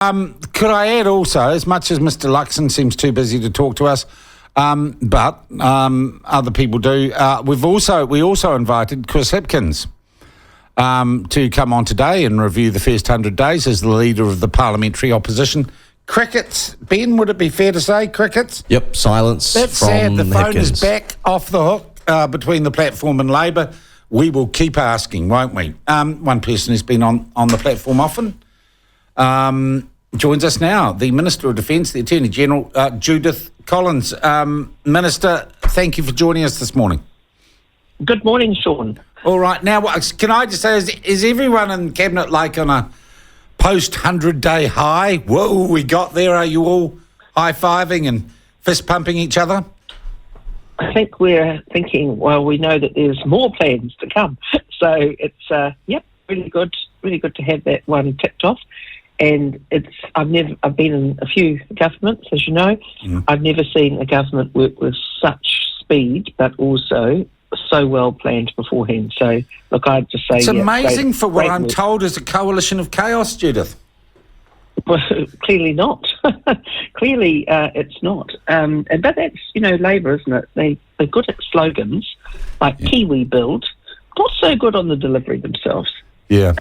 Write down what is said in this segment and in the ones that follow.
Could I add also, as much as Mr. Luxon seems too busy to talk to us, but other people do, we also invited Chris Hipkins to come on today and review the first 100 days as the leader of the parliamentary opposition. Crickets, Ben, would it be fair to say crickets? Yep, silence. That's from sad. The phone Hipkins. is back off the hook between the platform and Labor. We will keep asking, won't we? One person who's been on the platform often joins us now, the Minister of Defence, the Attorney General, Judith Collins. Minister, thank you for joining us this morning. Good morning, Sean. All right. Now, can I just say, is everyone in Cabinet like on a post-100-day high? Whoa, we got there. Are you all high-fiving and fist-pumping each other? I think we're thinking, well, we know that there's more plans to come. So it's, really good to have that one ticked off. And I've been in a few governments, as you know. I've never seen a government work with such speed, but also so well planned beforehand. So, look, I'd just say... It's amazing for what I'm told is a coalition of chaos, Judith. Well, clearly not. Clearly, it's not. But that's, Labor, isn't it? They're good at slogans, like Kiwi Build, not so good on the delivery themselves. Yeah.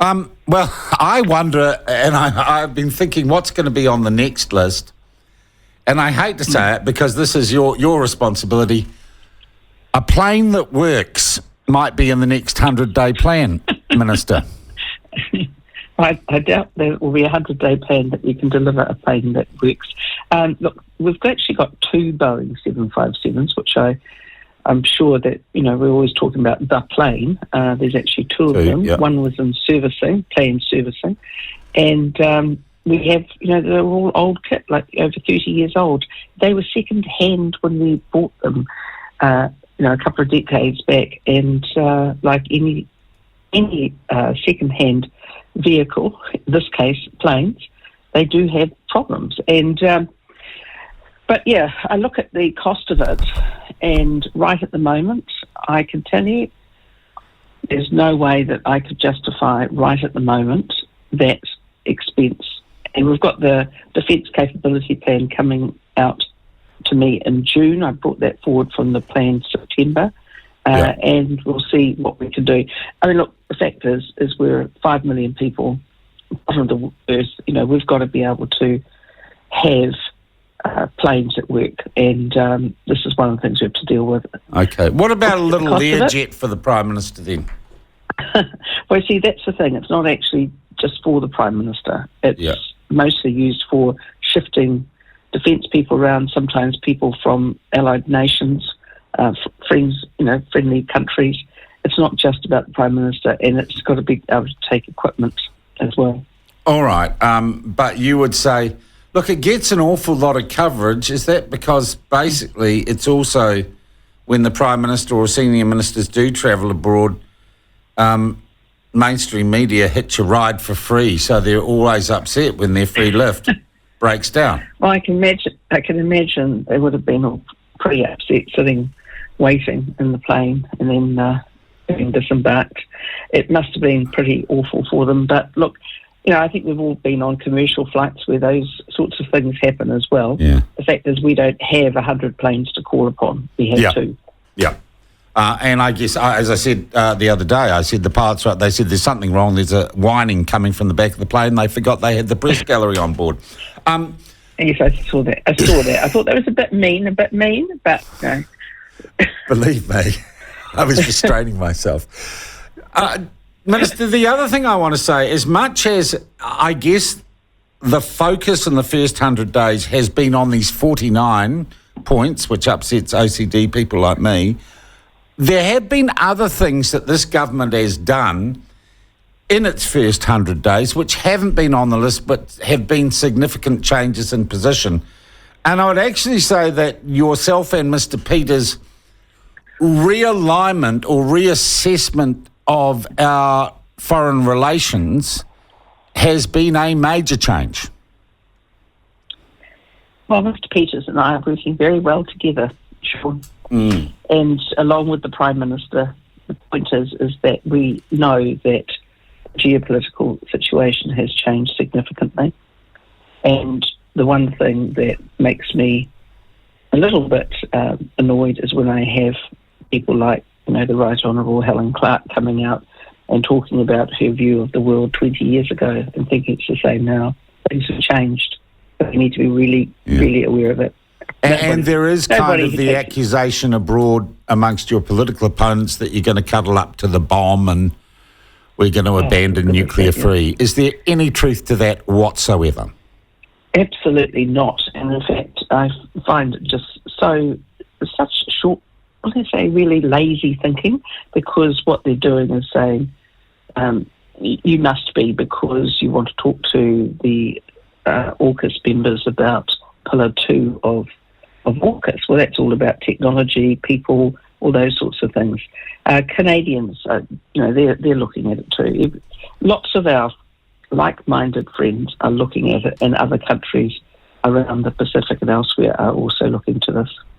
Well, I wonder, and I've been thinking what's going to be on the next list, and I hate to say it because this is your responsibility. A plane that works might be in the next 100-day plan, Minister. I doubt there will be a 100-day plan that you can deliver a plane that works. Look, we've actually got 2 Boeing 757s, which I'm sure that, we're always talking about the plane. There's actually 2 of them. Yep. One was in planned servicing. And we have, they're all old kit, like over 30 years old. They were second-hand when we bought them, a couple of decades back. And like any second-hand vehicle, in this case planes, they do have problems. And but yeah, I look at the cost of it, and right at the moment, I can tell you, there's no way that I could justify right at the moment that expense. And we've got the Defence Capability Plan coming out to me in June. I brought that forward from the plan September. And we'll see what we can do. I mean, look, the fact is we're 5 million people on the earth. We've got to be able to have planes that work, and this is one of the things we have to deal with. Okay. What about a little Learjet for the Prime Minister then? Well, see, that's the thing. It's not actually just for the Prime Minister. It's mostly used for shifting defence people around, sometimes people from allied nations, friends, friendly countries. It's not just about the Prime Minister, and it's got to be able to take equipment as well. All right, but you would say, look, it gets an awful lot of coverage. Is that because basically it's also when the Prime Minister or senior ministers do travel abroad, mainstream media hit your ride for free, so they're always upset when their free lift breaks down? Well, I can imagine they would have been all pretty upset sitting waiting in the plane and then being disembarked. It must have been pretty awful for them. But look, I think we've all been on commercial flights where those sorts of things happen as well. Yeah. The fact is we don't have 100 planes to call upon. We have 2. Yeah. And I guess, as I said the other day, I said the pilots, they said there's something wrong. There's a whining coming from the back of the plane. They forgot they had the press gallery on board. Yes, I saw that. I thought that was a bit mean, but no. Believe me, I was restraining myself. Minister, the other thing I want to say, as much as I guess the focus in the first 100 days has been on these 49 points, which upsets OCD people like me, there have been other things that this government has done in its first 100 days which haven't been on the list but have been significant changes in position. And I would actually say that yourself and Mr. Peters' realignment or reassessment of our foreign relations has been a major change. Well, Mr. Peters and I are working very well together, Sean. And along with the Prime Minister, the point is that we know that the geopolitical situation has changed significantly. And the one thing that makes me a little bit annoyed is when I have people like, the Right Honourable Helen Clark coming out and talking about her view of the world 20 years ago and thinking it's the same now. Things have changed. But we need to be really, really aware of it. And there is kind of the accusation abroad amongst your political opponents that you're going to cuddle up to the bomb and we're going to abandon nuclear free. Is there any truth to that whatsoever? Absolutely not. And in fact, I find it just such short, really lazy thinking, because what they're doing is saying, you must be, because you want to talk to the AUKUS members about Pillar 2 of AUKUS. Well, that's all about technology, people, all those sorts of things. Canadians, they're looking at it too. Lots of our like-minded friends are looking at it, and other countries around the Pacific and elsewhere are also looking to this.